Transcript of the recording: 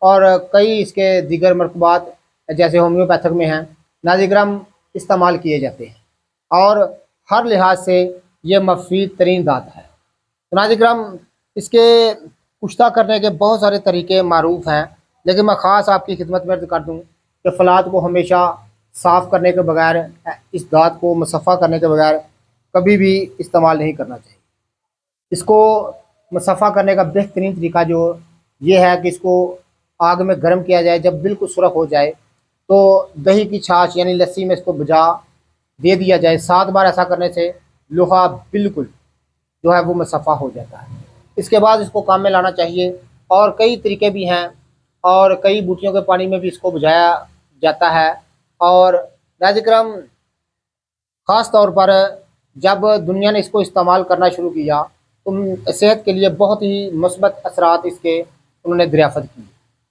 और कई इसके दीगर मरकबात जैसे होम्योपैथिक में हैं, नाजिग्राम इस्तेमाल किए जाते हैं और हर लिहाज से ये मुफीद तरीन दात है। तो नाजिग्राम इसके कुश्ता करने के बहुत सारे तरीके मारूफ हैं, लेकिन मैं ख़ास आपकी खिदमत में अर्ज़ कर दूँ कि फलात को हमेशा साफ़ करने के बगैर, इस दात को मुसफ़ा करने के बगैर कभी भी इस्तेमाल नहीं करना चाहिए। इसको मुसफ़ा करने का बेहतरीन तरीका जो ये है कि इसको आग में गर्म किया जाए, जब बिल्कुल सुरख हो जाए तो दही की छाछ यानी लस्सी में इसको भिजा दे दिया जाए। 7 बार ऐसा करने से लोहा बिल्कुल जो है वो मुसफ़ा हो जाता है। इसके बाद इसको काम में लाना चाहिए और कई तरीके भी हैं और कई बूटियों के पानी में भी इसको बुझाया जाता है। और नाजिग्राम ख़ास तौर पर जब दुनिया ने इसको इस्तेमाल करना शुरू किया तो सेहत के लिए बहुत ही मुस्बत असरात इसके उन्होंने दरियाफ़त की।